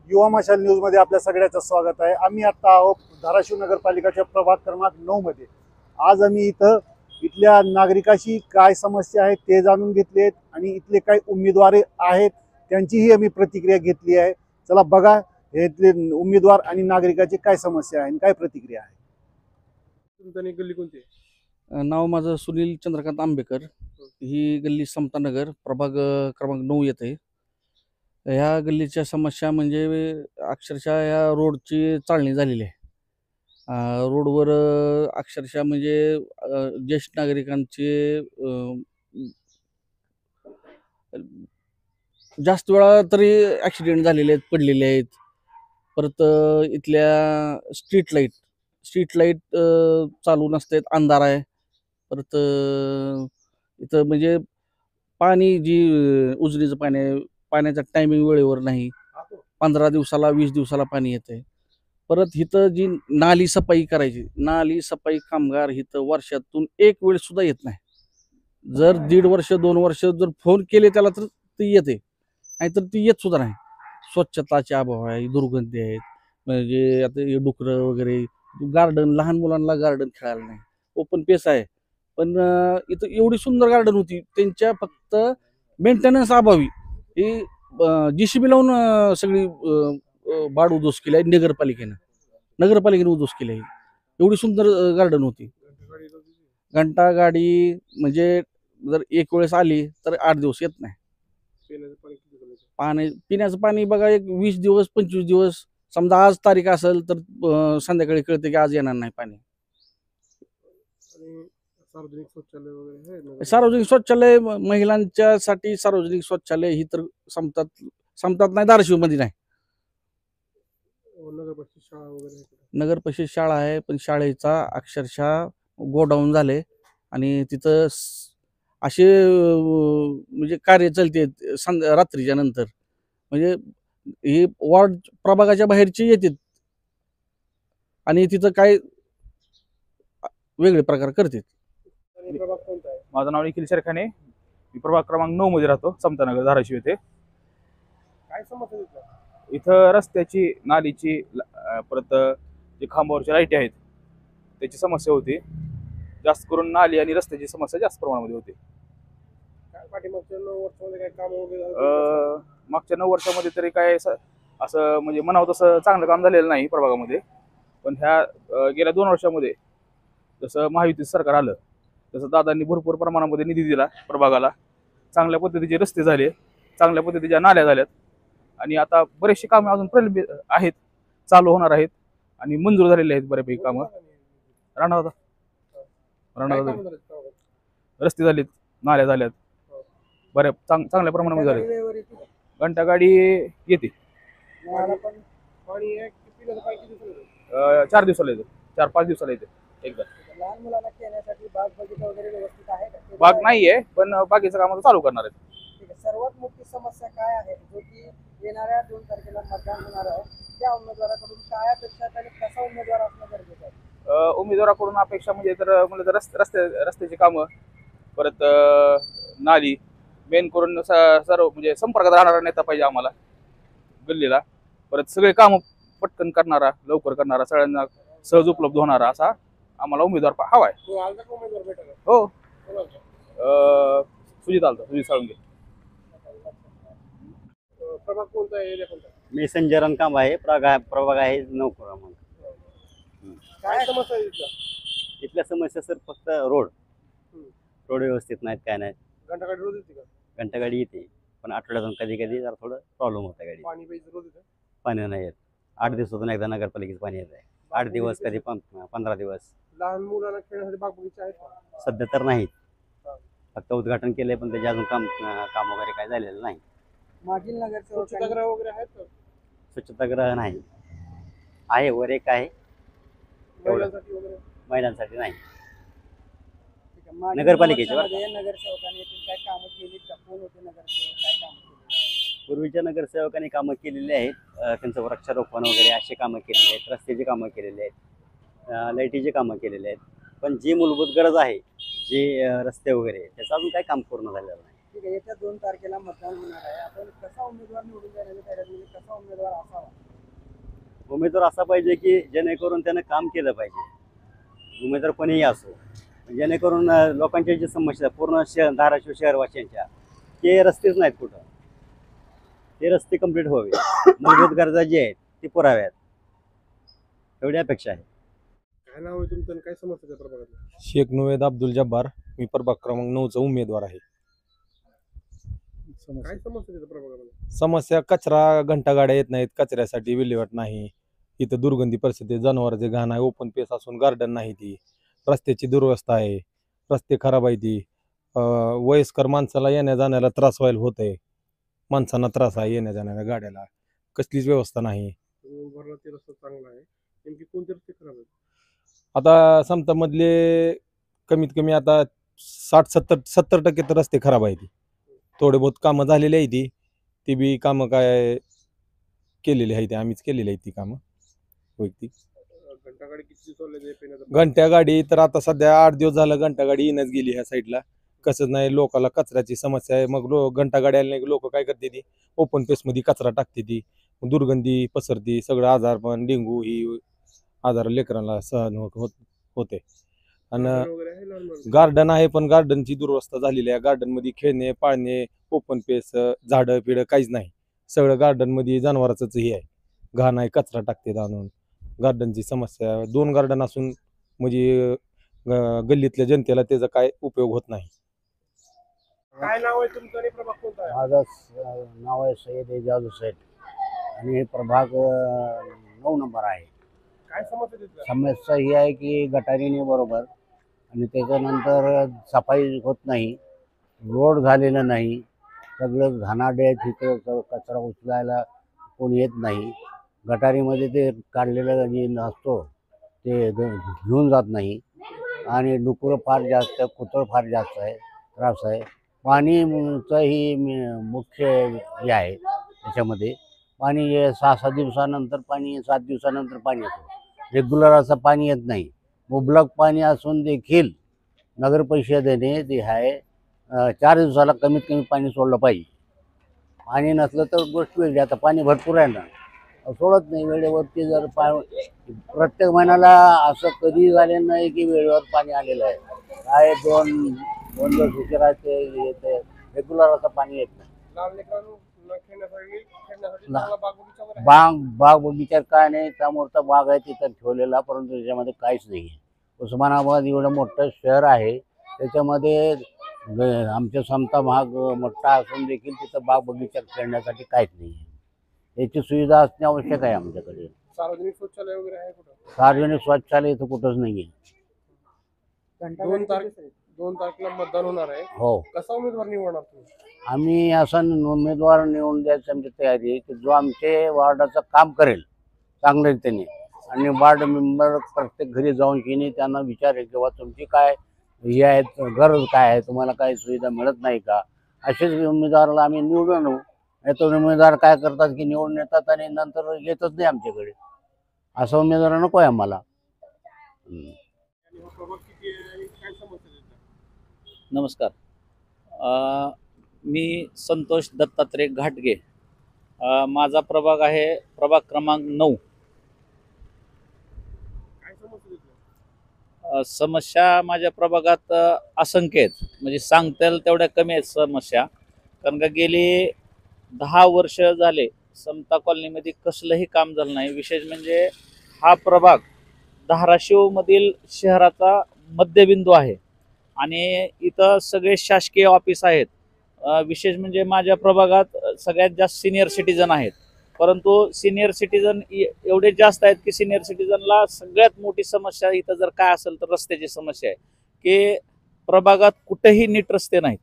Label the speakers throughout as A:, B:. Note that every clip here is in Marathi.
A: युवा मशाल न्यूज मध्ये आपल्या सगळ्याचं स्वागत आहे। आम्ही आता आहोत धाराशिव नगरपालिकेच्या प्रभाग क्रमांक 9 मध्ये। आज आम्ही इथल्या नागरिकांशी काय समस्या आहेत ते जाणून घेतलेत आणि इथले काही उमेदवार आहेत त्यांचीही आम्ही प्रतिक्रिया घेतली आहे। चला बघा इथले उमेदवार आणि नागरिकांची काय समस्या आहे आणि काय प्रतिक्रिया आहे।
B: तुमची गल्ली कोणती आहे?
C: नाव माझं सुनील चंद्रकांत आंबेकर। ही गल्ली समतानगर प्रभाग क्रमांक 9 येते। ह्या गल्लीच्या समस्या म्हणजे अक्षरशः या रोडची चाळणी झालेली आहे। रोडवर अक्षरशः म्हणजे ज्येष्ठ नागरिकांचे जास्त वेळा तरी ॲक्सिडेंट झालेले आहेत, पडलेले आहेत। परत इथल्या स्ट्रीट लाईट चालू नसतात, अंधार आहे। परत इथं म्हणजे पाणी जी उजनीचं पाणी आहे, पाण्याचा टायमिंग वेळेवर नाही। 15 दिवसाला 20 दिवसाला पाणी येते। परत इथं जी नाली सफाई करायची, नाली सफाई कामगार इथं वर्षातून एक वेळ सुद्धा येत नाही। जर 1.5 वर्ष 2 वर्ष जर फोन केले त्याला तर ती येते, नाहीतर ती येत सुद्धा नाही। स्वच्छताचे अभाव आहे, दुर्गंधी आहेत। म्हणजे आता हे डुकरं वगैरे, गार्डन, लहान मुलांना गार्डन खेळायला नाही, ओपन पेस आहे। पण इथं एवढी सुंदर गार्डन होती, त्यांच्या फक्त मेंटेनन्स अभावी ही JCB लावून सगळी बाड उद्ध्वस्त केली आहे नगरपालिकेने उद्ध्वस्त केली आहे। एवढी सुंदर गार्डन होती। घंटा गाडी म्हणजे जर एक वेळेस आली तर 8 दिवस येत नाही। पिण्याचं पाणी बघा, एक 20 दिवस 25 दिवस, समजा आज तारीख असेल तर संध्याकाळी कळते की आज येणार नाही पाणी। सार्वजनिक शौचालय महिलांच्यासाठी सार्वजनिक शौचालय ही तर संपतात नाही, धाराशिव मध्ये नाही। नगर परिषद शाळा आहे, पण शाळेचा अक्षरशः गोडाऊन झाले आणि तिथं असे म्हणजे कार्य चालते रात्रीच्या नंतर। म्हणजे हे वॉर्ड प्रभागाच्या बाहेरचे येतात आणि तिथं काय वेगळे प्रकार करतात।
B: माझं नाव निखिल शेरखाने, मी प्रभाग क्रमांक 9 मध्ये राहतो, समतानगर धाराशिव येथे। काय समस्या इथं? रस्त्याची, नालीची, परत जे खांबावरची लाईटी आहेत त्याची समस्या होती। जास्त करून नाली आणि रस्त्याची समस्या जास्त प्रमाणामध्ये होती। मागच्या 9 वर्षामध्ये तरी काय असं म्हणजे म्हणावं तसं चांगलं काम झालेलं नाही प्रभागामध्ये। पण ह्या गेल्या 2 वर्षामध्ये जसं महायुतीचं सरकार आलं तसं दादांनी भरपूर प्रमाणामध्ये निधी दिला प्रभागाला। चांगल्या पद्धतीचे रस्ते झाले, चांगल्या पद्धतीच्या नाल्या झाल्यात आणि आता बरेचसे कामं अजून प्रलंबित आहेत, चालू होणार आहेत आणि मंजूर झालेले आहेत बऱ्यापैकी कामं। राणा रस्ते झालेत, नाल्या झाल्यात, बऱ्या चांगल्या प्रमाणामध्ये झाले। घंटा गाडी येते, 4 दिवसाला येते, 4-5 दिवसाला येते एकदा।
D: लहान मुलांना खेळण्यासाठी बाग बगीचा वगैरे व्यवस्थित आहे का?
B: बाग नाहीये, पण बागेचं काम आता चालू करणार आहेत।
D: ठीक आहे। सर्वात मोठी समस्या काय आहे जो की येणाऱ्या 2 तारखेला मतदान होणार आहे, त्या उमेदवाराकडून काय अपेक्षा आणि कसा उमेदवार असणं गरजेचं आहे?
B: उमेदवाराकडून अपेक्षा म्हणजे तर म्हणलं तर रस्त्याची कामं, परत नाली, मेन करून सर्व म्हणजे संपर्कात राहणारा नेता पाहिजे आम्हाला गल्लीला। परत सगळे कामं पटकन करणारा, लवकर करणारा, सगळ्यांना सहज उपलब्ध होणारा असा आम्हाला उमेदवार हवा आहे। हो, सुजित साळुंखे।
D: प्रभाग कोणता आहे, एरिया कोणता?
E: मी संजय रणकांब आहे, प्रभाग आहे 9 क्रमांक।
D: काय समस्या आहे
E: इथल्या समस्या सर फक्त रोड व्यवस्थित नाहीत, काय नाहीत।
D: घंटा गाडी रोज येते का?
E: घंटा गाडी येते, पण आठवड्यातून कधी जरा थोडं प्रॉब्लेम होता गाडी।
D: पाणी पाहिजे रोज येतं?
E: पाणी नाही येत, 8 दिवसातून एकदा नगरपालिकेचं पाणी येत आहे। 8 दिवस, कधी 15 दिवस।
D: लहान मुलांना खेळण्यासाठी बाग बगीचा आहेत का?
E: सध्या तर नाहीत, फक्त उद्घाटन केलंय, पण त्याचे अजून काम वगैरे काय झालेलं नाही।
D: मागील नगरसेवक स्वच्छतागृह वगैरे आहेत का?
E: स्वच्छतागृह नाही आहे, वर एक आहे,
D: महिलांसाठी वगैरे?
E: महिलांसाठी नाही।
D: मागील
E: नगरपालिकेच्या
D: वर्षामध्ये नगरसेवकांनी येथील काय कामं केली का? कोण होते नगरसेवक, काय कामं केली?
E: पूर्वीच्या नगरसेवकांनी कामं केलेली आहेत, त्यांचं वृक्षारोपण वगैरे अशी कामं केलेली आहेत, रस्त्याची कामं केलेली आहेत, लाईटीची कामं केलेली आहेत। पण जी मूलभूत गरज आहे, जे रस्ते वगैरे, त्याचं अजून काही काम पूर्ण झालेलं नाही।
D: ठीक आहे, येत्या 2 तारखेला मतदान होणार आहे. आपण कसा उमेदवार निवडून देण्याच्या तयारीत, म्हणजे कसा उमेदवार असावा?
E: उमेदवार असा पाहिजे की जेणेकरून त्यानं काम केलं पाहिजे. उमेदवार कोणीही असो, जेणेकरून लोकांच्या जी समस्या पूर्ण धाराशिव शहरवासियांच्या, ते रस्तेच नाहीत कुठं, ते रस्ते कंप्लीट व्हावे, मूलभूत गरजा जी आहेत ती पुराव्यात, एवढी अपेक्षा आहे.
F: काय नाव आहे तुमचं आणि काय समस्या त्या प्रभागात?
G: शेख नवेद अब्दुल जब्बार, मी प्रभाग क्रमांक 9चा उमेदवार आहे.
F: काय समस्या त्या प्रभागामध्ये?
G: समस्या कचरा घंटागाड्या येत नाहीत, कचऱ्यासाठी विल्हेवाट नाही, इथं दुर्गंधी परिस्थिती, जनावरांचे घाण आहे, ओपन पेस असून गार्डन नाही, ती रस्त्याची दुरवस्था आहे, रस्ते खराब आहे, ती वयस्कर माणसाला येण्या जाण्याला त्रास व्हायला होत आहे, माणसांना त्रास आहे येण्या जाण्याला, गाड्याला कसलीच व्यवस्था नाही.
F: उभारला ते रस्ता चांगला आहे, नेमकी कोणते रस्ते खराब आहेत?
G: आता समतामधले कमीत कमी आता 60-70% तर रस्ते खराब आहेत. थोडे बहुत कामं झालेली आहे, ती बी कामं काय केलेली आहे, आम्हीच केलेली आहे ती कामं वैयक्तिक.
F: घंटागाडी किती दिवस
G: घंट्या गाडी तर आता सध्या 8 दिवस झालं घंटा गाडी येणंच गेली ह्या साईडला. कसंच नाही, लोकाला कचऱ्याची समस्या आहे, मग घंटा गाडी आली नाही, लोक काय करते ती ओपन पेसमध्ये कचरा टाकते, ती दुर्गंधी पसरती, सगळं आजारपण, डेंगू ही आजार लेकरांना सहन होते. आणि गार्डन आहे पण गार्डनची दुरवस्था झालेली आहे, गार्डनमध्ये खेळणे पाळणे ओपन पेस झाडं पिढं काहीच नाही, सगळं गार्डनमध्ये जनावरांचंच हे आहे, घाण आहे, कचरा टाकते आणून. गार्डनची समस्या, 2 गार्डन असून म्हणजे गल्लीतल्या जनतेला त्याचा काय उपयोग होत नाही.
F: काय नाव आहे तुमचं आणि प्रभाग कोणता आहे?
H: माझं नाव आहे सय्यद एजाज हुसैन आणि हे प्रभाग 9 नंबर आहे.
F: काय समस्या तिथल्या?
H: समस्या ही आहे की गटारीने बरोबर आणि त्याच्यानंतर सफाई होत नाही, रोड झालेला नाही, सगळं घाणाडे आहे, तिथं कचरा उचलायला कोणी येत नाही, गटारीमध्ये ते काढलेलं जे असतो ते घेऊन जात नाही आणि डुकरं फार जास्त, कुत्रं फार जास्त आहे, त्रास आहे. पाणीचं ही मुख्य हे आहे त्याच्यामध्ये. पाणी 6-7 दिवसानंतर पाणी, 7 दिवसानंतर पाणी येतं, रेग्युलर असं पाणी येत नाही. मुबलक पाणी असून देखील नगर परिषदेने ते आहे 4 दिवसाला कमीत कमी पाणी सोडलं पाहिजे. पाणी नसलं तर गोष्ट वेगळी, आता पाणी भरपूर आहे ना, सोडत नाही वेळेवरती. जर प्रत्येक महिन्याला असं कधी झालेलं नाही की वेळेवर पाणी आलेलं आहे, काय 2 दिवस उशिरा ते येते, रेग्युलर असं पाणी येत नाही.
F: लहान लेकरांना खेळण्यासाठी चांगला बाग बगीचा वगैरे आहे?
H: बाग बगीचा काय नाही, समोरचा बाग आहे तिथं ठेवलेला, परंतु त्याच्यामध्ये काहीच नाही आहे. उस्मानाबाद एवढं मोठं शहर आहे, त्याच्यामध्ये आमच्या समता भाग मोठा असून देखील तिथं बाग बगीचा खेळण्यासाठी काहीच नाही आहे. याची सुविधा असणे आवश्यक आहे आमच्याकडे.
F: सार्वजनिक शौचालय वगैरे आहे कुठं?
H: सार्वजनिक शौचालय इथं कुठंच नाही आहे.
F: 2 तारखेला मतदान होणार आहे,
H: हो,
F: कसा उमेदवार निवडणार तुम्ही?
H: आम्ही असं उमेदवार निवडून द्यायची आमची तयारी आहे की जो आमचे वार्डाचं काम करेल चांगल्या रीतीने, आणि वार्ड मेंबर प्रत्येक घरी जाऊन की त्यांना विचारेल किंवा तुमची काय हे आहेत, गरज काय आहे, तुम्हाला काही सुविधा मिळत नाही का, असेच उमेदवाराला आम्ही निवडून आणू. नाही तर उमेदवार काय करतात की निवडून येतात आणि नंतर येतच नाही आमच्याकडे, असा उमेदवार नको आहे आम्हाला.
F: आणि हा प्रभाग किती आहे आणि काय समस्या तिथल्या?
I: नमस्कार, मी संतोष दत्तात्रय घाटगे, माझा प्रभाग आहे प्रभाग क्रमांक 9.
F: काय समस्या तिथल्या?
I: समस्या माझ्या प्रभागात असंख्य आहेत, म्हणजे सांगता येईल तेवढ्या कमी आहेत समस्या. कारण का गेली 10 वर्ष झाले समता कॉलनीमध्ये कसलंही काम झालं नाही. विशेष म्हणजे हा प्रभाग धाराशिवमधील शहराचा मध्यबिंदू आहे आणि इथं सगळे शासकीय ऑफिस आहेत. विशेष म्हणजे माझ्या प्रभागात सगळ्यात जास्त सिनियर सिटीजन आहेत, परंतु सिनियर सिटीजन एवढे जास्त आहेत की सिनियर सिटीजनला सगळ्यात मोठी समस्या इथं जर काय असेल तर रस्त्याची समस्या आहे. की प्रभागात कुठेही नीट रस्ते नाहीत,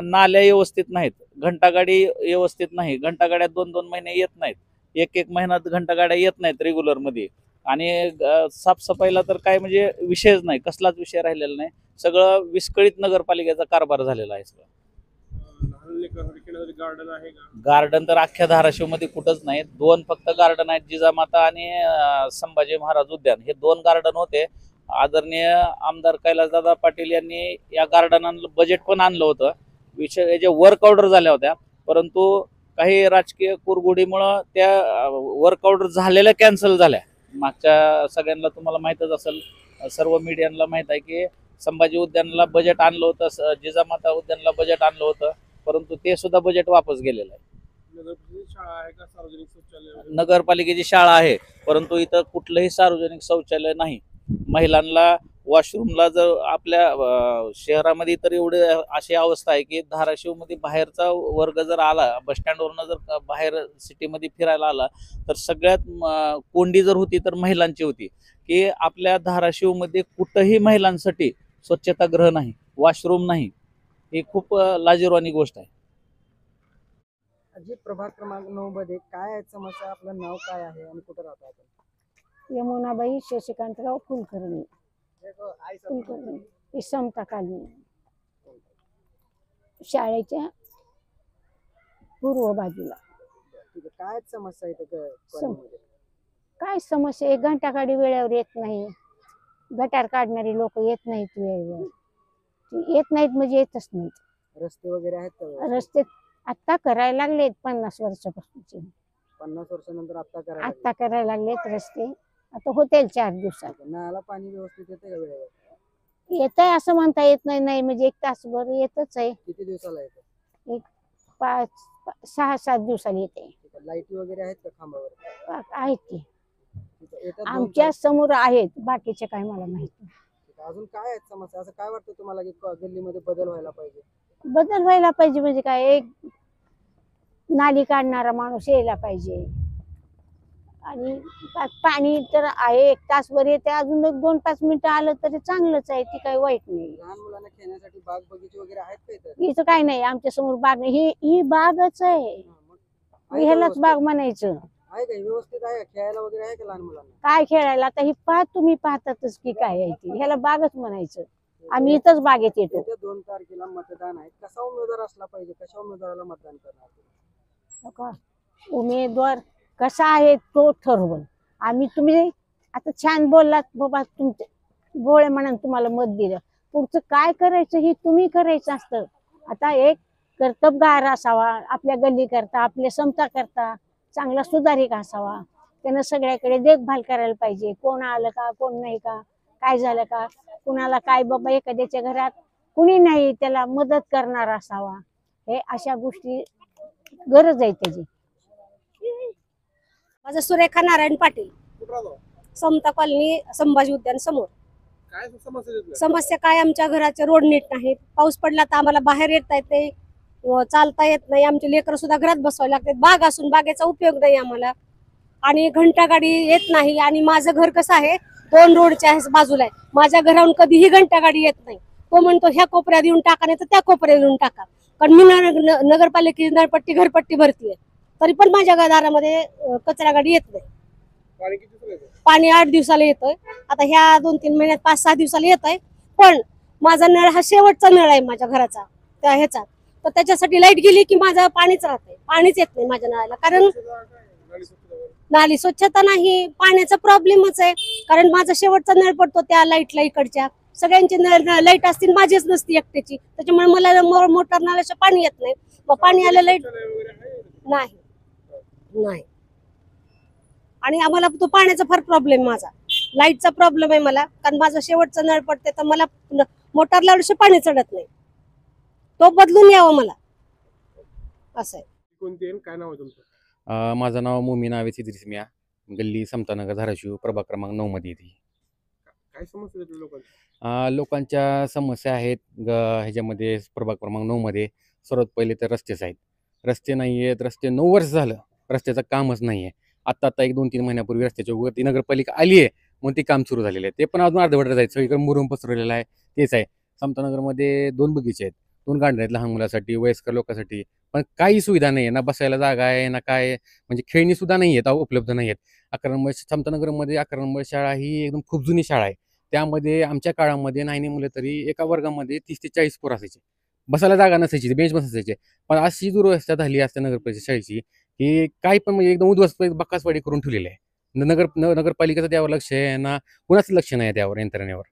I: नाल्या व्यवस्थित नाहीत, घंटागाडी व्यवस्थित नाही, घंटागाड्या 2-2 महिने येत नाहीत, 1-1 महिन्यात घंटागाड्या येत नाहीत रेग्युलरमध्ये. आणि साफसफाईला तर काय म्हणजे विषयच नाही, कसलाच विषय राहिलेला नाही, सगळं विस्कळीत नगरपालिकेचा कारभार झालेला आहे. सगळं
F: लहान लेकरांसाठी खेळण्यासाठी गार्डन आहे का?
I: गार्डन तर अख्ख्या धाराशिवमध्ये कुठंच नाही. 2 फक्त गार्डन आहेत, जिजामाता आणि संभाजी महाराज उद्यान, हे 2 गार्डन होते. आदरणीय आमदार कैलासदादा पाटील यांनी या गार्डनांना बजेट पण आणलं होतं, विषय जे वर्क ऑर्डर झाल्या होत्या, परंतु काही राजकीय कुरघोडीमुळं त्या वर्क ऑर्डर झालेल्या कॅन्सल झाल्या. मागच्या सगळ्यांना तुम्हाला माहीतच असेल, सर्व मीडियांना माहीत आहे की संभाजी उद्यानाला बजेट आणलं होतं, जिजामाता उद्यानाला बजेट आणलं होतं, परंतु ते सुद्धा बजेट वापस गेलेलं आहे.
F: नगरपरिषदेची शाळा आहे का सार्वजनिक शौचालय वगैरे?
I: नगरपालिकेची शाळा आहे, परंतु इथं कुठलंही सार्वजनिक शौचालय नाही. महिलांना वॉशरूमला जर आपल्या शहरामध्ये तर एवढे अशी अवस्था आहे की धाराशिवमध्ये बाहेरचा वर्ग जर आला, बसस्टँडवरनं जर बाहेर सिटीमध्ये फिरायला आला, तर सगळ्यात कोंडी जर होती तर महिलांची होती. की आपल्या धाराशिवमध्ये कुठंही महिलांसाठी स्वच्छतागृह नाही, वॉशरूम नाही. ही खूप लाजिरवाणी गोष्ट आहे.
D: अजित प्रभाग क्रमांक 9 मध्ये काय आहे समस्या, आपलं नाव काय आहे आणि कुठं राहतो आपण?
J: यमुनाबाई शशिकांतराव कुलकर्णी, कुलकर्णी ही समता कॉलनी, शाळेच्या पूर्व बाजूला.
D: ठीक आहे, काय समस्या आहे इथं कॉलनीमध्ये?
J: काय समस्या, 1 घंटा गाडी वेळेवर येत नाही, गटार काढणारी लोक येत नाहीत वेळेवर, येत नाहीत म्हणजे येतच नाहीत.
D: रस्ते वगैरे आहेत का व्यवस्थित?
J: रस्ते आता करायला लागलेत 50 वर्षापासूनचे,
D: 50 वर्षानंतर आता
J: आता करायला लागलेत रस्ते, आता होतील 4 दिवसात.
D: नळाला पाणी व्यवस्थित येते का वेळेवर?
J: येत आहे असं म्हणता येत नाही, नाही म्हणजे 1 तासभर येतच आहे,
D: किती दिवसाला येतं?
J: 6-7 दिवसाला येते.
D: लाईटी वगैरे आहेत का खांबावर?
J: आहेत की
D: येतात
J: आमच्या समोर आहेत, बाकीचे काय मला माहिती.
D: अजून काय आहेत समस्या, असं काय वाटतं तुम्हाला की गल्लीमध्ये बदल व्हायला पाहिजे?
J: बदल व्हायला पाहिजे म्हणजे काय, एक नाली काढणारा माणूस यायला पाहिजे, आणि पाणी तर आहे 1 तासभर येते, अजून 1-2-5 मिनिटं आलं तरी चांगलंच आहे, ती काही वाईट नाही.
D: लहान मुलांना खेळण्यासाठी बाग बगीचे वगैरे आहेत का इथं?
J: इथं काय नाही, आमच्या समोर बाग नाही, ही बागच आहे, ह्यालाच बाग म्हणायचं.
D: आहे का व्यवस्थित, आहे खेळायला वगैरे आहे का लहान मुलांना?
J: काय खेळायला आता ही तुम्ही पाहतातच की काय आहे ती, ह्याला बागच म्हणायचं. आम्ही इथंच बागेत येतो.
D: येत्या 2 तारखेला मतदान आहे, कसा उमेदवार असला पाहिजे, कशा उमेदवाराला मतदान करणार?
J: उमेदवार कसा आहे तो ठरवल आम्ही. तुम्ही आता छान बोललात बाबा, तुमचे बोळे म्हणून तुम्हाला मत दिलं, पुढचं काय करायचं हे तुम्ही करायचं असतं. आता एक कर्तबगार असावा, आपल्या गल्ली करता, आपल्या समता करता चांगला सुधारिक असावा, त्यानं सगळ्याकडे देखभाल करायला पाहिजे. कोण आलं का, कोण नाही का, काय झालं का, कुणाला काय बाबा, एखाद्याच्या घरात कुणी नाही त्याला मदत करणार असावा. हे अशा गोष्टी गरज आहे त्याची.
K: माझं सुरेखा नारायण पाटील,
F: कुठं राहतो?
K: समता कॉलनी, संभाजी उद्यान समोर.
F: काय समस्या आहेत?
K: समस्या काय, आमच्या घराचे रोड नीट नाहीत, पाऊस पडला तर आम्हाला बाहेर येता येत नाही, चालता येत नाही, आमचे लेकरं सुद्धा घरात बसवावे लागतात. बाग असून बागेचा उपयोग नाही आम्हाला, आणि घंटा गाडी येत नाही. आणि माझं घर कसं आहे, 2 रोडच्या बाजूला आहे, माझ्या घराहून कधीही घंटा गाडी येत नाही. तो म्हणतो ह्या कोपऱ्यात येऊन टाका, नाही तर त्या कोपऱ्यात येऊन टाका, कारण मी नगरपालिकेची नळपट्टी घरपट्टी भरतीये, तरी पण माझ्या दारामध्ये कचरा गाडी येत नाही.
F: पाणी किती दिवसाला येतं?
K: पाणी 8 दिवसाला येतोय, आता ह्या 2-3 महिन्यात 5-6 दिवसाला येत आहे. पण माझा नळ हा शेवटचा नळ आहे माझ्या घराचा, त्या ह्याचा, तर त्याच्यासाठी लाईट गेली की माझं पाणीच राहतंय, पाणीच येत नाही माझ्या नळाला. कारण नाली स्वच्छता नाही, पाण्याचा प्रॉब्लेमच आहे. कारण माझा शेवटचा नळ पडतो त्या लाईटला, इकडच्या सगळ्यांची लाईट असतील, माझीच नसती एकट्याची, त्याच्यामुळे मला मोटर नळाचं पाणी येत नाही. मग पाणी आलं लाईट नाही नाही, आणि आम्हाला तो पाण्याचा फार प्रॉब्लेम, माझा लाईटचा प्रॉब्लेम आहे मला, कारण माझा शेवटचा नळ पडते तर मला मोटरला एवढं पाणी चढत नाही, तो बदलून यावं मला, असं आहे.
F: कोणती आहे, काय नाव आहे तुमचं?
L: माझं नाव मोमीन आवेस इद्रिस मिया, गल्ली समतानगर, धाराशिव, प्रभाग क्रमांक 9 मध्ये येते.
F: काय समस्या आहेत लोकांच्या?
L: लोकांच्या समस्या आहेत ह्याच्यामध्ये प्रभाग क्रमांक 9 मध्ये. सर्वात पहिले तर रस्तेच आहेत, रस्ते नाही आहेत, रस्ते 9 वर्ष झालं रस्त्याचं कामच नाही आहे. आत्ता 1-2-3 महिन्यापूर्वी रस्त्याच्या वरती नगरपालिका आली आहे, म्हणून ते काम सुरू झालेलं आहे, ते पण अजून अर्धवटच आहे, सगळीकडे मुरुम पसरलेलं आहे. तेच आहे, समतानगरमध्ये 2 बगीचे आहेत, 2 गांडे आहेत लहान मुलासाठी, वयस्कर लोकांसाठी, पण काही सुविधा नाही आहे, ना बसायला जागा आहे ना काय, म्हणजे खेळणी सुद्धा नाही आहेत, उपलब्ध नाही आहेत. 11 नंबर समतानगरमध्ये 11 नंबर शाळा ही एकदम खूप जुनी शाळा आहे, त्यामध्ये आमच्या काळामध्ये नाही मुलं तरी एका वर्गामध्ये 30 ते 40 पोरं असायचे, बसायला जागा नसायची, बेंच बसायचे. पण अशी दुरवस्था झाली असते नगरपालिका शाळेची की काही पण म्हणजे एकदम उद्ध्वस्त बक्कासवाडी करून ठेवलेली आहे. नगरपालिकेचं त्यावर लक्ष आहे ना, कुणाचं लक्ष नाही त्यावर, यंत्रणेवर.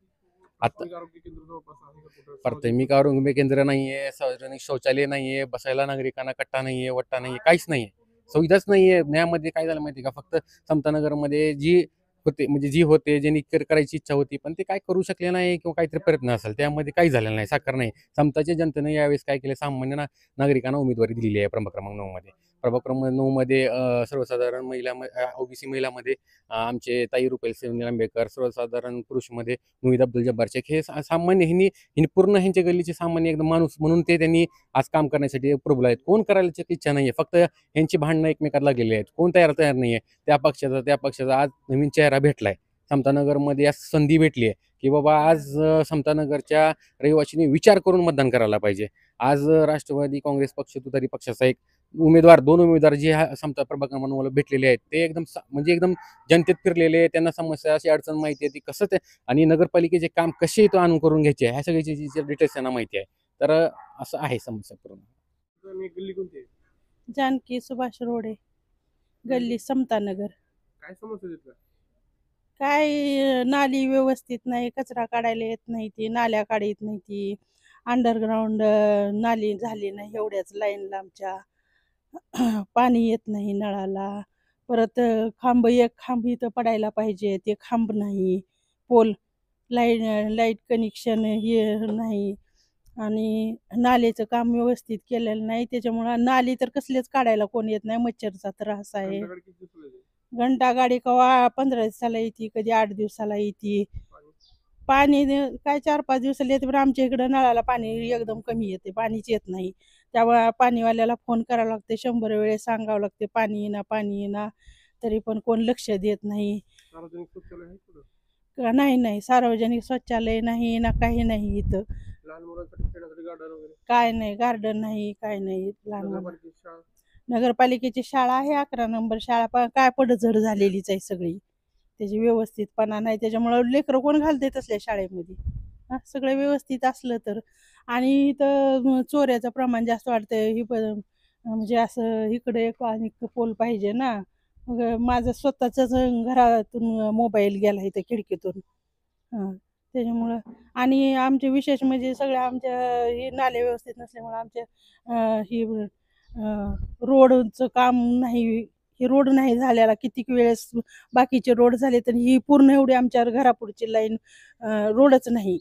L: आता
F: प्राथमिक आरोग्य केंद्र जवळपास आहे का कुठं?
L: प्राथमिक आरोग्य केंद्र नाहीये, सार्वजनिक शौचालय नाहीये, बसायला नागरिकांना कट्टा नाहीये, वट्टा नाहीये, काहीच नाहीये, सुविधाच नाहीये. न्यायामध्ये काय झालं माहिती का, फक्त समतानगरमध्ये जी होते ज्यांनी करायची इच्छा होती, पण ते काय करू शकले नाही किंवा काहीतरी प्रयत्न असेल, त्यामध्ये काही झालेलं नाही, साकार नाही. समताच्या जनतेने यावेळेस काय केले, सामान्य नागरिकांना उमेदवारी दिलेली आहे प्रभाग क्रमांक 9 मध्ये. प्रभाग क्रमांक 9 मध्ये सर्वसाधारण महिला, ओबीसी महिलामध्ये आमचे ताई रुपेल आंबेडकर, सर्वसाधारण पुरुषमध्ये मुहिद अब्दुल जब्बार शेख, हे सामान्य हिनी पूर्ण ह्यांच्या गल्लीचे सामान्य एकदम माणूस म्हणून ते त्यांनी आज काम करण्यासाठी प्रबल आहेत. कोण करायची इच्छा नाहीये, फक्त यांची भांडणं एकमेकात लागलेली आहेत. कोण तयार नाहीये. त्या पक्षाचा आज नवीन चेहरा भेटलाय. समतानगरमध्ये आज संधी भेटली आहे की बाबा आज समतानगरच्या रहिवाशांनी विचार करून मतदान करायला पाहिजे. आज राष्ट्रवादी काँग्रेस पक्ष तुतारी पक्षाचा एक उमेदवार, 2 उमेदवार जे समता प्रभाग क्रमांक 9 भेटलेले आहेत, ते म्हणजे एकदम जनतेत फिरलेले, त्यांना समस्या अशी अडचण माहिती आहे ती कसं ते, आणि नगरपालिकेचे काम कसे तो आणून करून घ्यायचे ह्या सगळ्याची डिटेल्स त्यांना माहिती आहे. तर असं आहे समस्या पूर्ण.
F: आणि गल्ली कोणती आहे?
M: जानकी सुभाष रोडे, गल्ली समतानगर.
F: काय समस्या आहेत का?
M: काय नाली व्यवस्थित नाही, कचरा काढायला येत नाही, ती नाल्या काढत नाही, ती अंडरग्राऊंड नाली झाली नाही एवढ्याच लाईनला आमच्या. पाणी येत नाही नळाला. परत एक खांब इथं पडायला पाहिजे, ते खांब नाही. पोल लाईट कनेक्शन हे नाही, आणि नालेचं काम व्यवस्थित केलेलं नाही, त्याच्यामुळं नाली तर कसलेच काढायला कोण येत नाही. मच्छरचा त्रास आहे.
F: घंटागाडी किती दिवसाला येते?
M: घंटागाडी कवा 15 दिवसाला येते, कधी 8 दिवसाला येते. पाणी काय 4-5 दिवसाला येते, पण आमच्या इकडं नळाला पाणी एकदम कमी येते, पाणीच येत नाही. त्यामुळे पाणीवाल्याला फोन करावं लागते, 100 वेळेस सांगावं लागते पाणी येईना, तरी पण कोण लक्ष देत नाही.
F: सार्वजनिक शौचालय आहे कुठं?
M: नाही, सार्वजनिक शौचालय नाही ना, काही नाही इथं.
F: लहान मुलांसाठी खेळण्यासाठी गार्डन वगैरे?
M: काय नाही, गार्डन नाही, काय नाही. लहान
F: नगरपालिकेची शाळा?
M: नगरपालिकेची शाळा आहे, 11 नंबर शाळा, पण काय पडझड झालेलीच आहे सगळी, त्याची व्यवस्थितपणा नाही. त्याच्यामुळं लेकरं कोण घालते तसल्या शाळेमध्ये? सगळं व्यवस्थित असलं तर. आणि इथं चोऱ्याचं प्रमाण जास्त वाटतंय. म्हणजे असं इकडे एक आणि पोल पाहिजे ना. मग माझं स्वतःच घरातून मोबाईल गेला इथं खिडकीतून. त्याच्यामुळं आणि आमचे विशेष म्हणजे सगळ्या आमच्या हे नाले व्यवस्थित नसल्यामुळं आमच्या ही रोडचं काम नाही, हे रोड नाही झालेला. कितीक वेळेस बाकीचे रोड झाले, तर ही पूर्ण एवढी आमच्या घरापुढची लाईन रोडच नाही.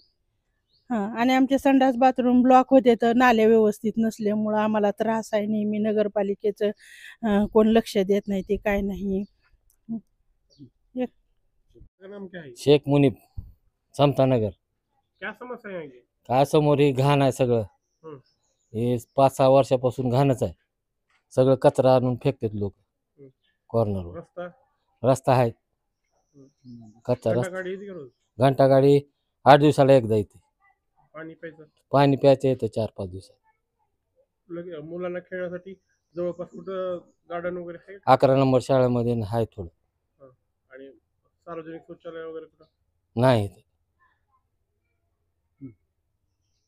M: आणि आमचे संडास बाथरूम ब्लॉक होते, तर नाले व्यवस्थित नसल्यामुळं आम्हाला त्रास आहे नेहमी. नगरपालिकेचं कोण लक्ष देत नाही, ते काय नाही.
F: नाम क्या है?
N: शेख मुनीब, समतानगर.
F: क्या समस्या आहे?
N: काय समोर हे घाण आहे सगळं. हे 5-6 वर्षापासून घाणच आहे सगळं. कचरा आणून फेकतात लोक कॉर्नरवर. रस्ता आहे, कच्चा रस्ता.
F: घंटागाडी येते का रोज?
N: घंटागाडी 8 दिवसाला एकदा येते.
F: पाणी
N: प्यायचं येतं 4-5 दिवसात.
F: मुलांना खेळण्यासाठी जवळपास कुठं गार्डन वगैरे आहे?
N: 11 नंबर शाळेमध्ये आहे थोडं.
F: आणि सार्वजनिक शौचालय वगैरे कुठं?
N: नाही.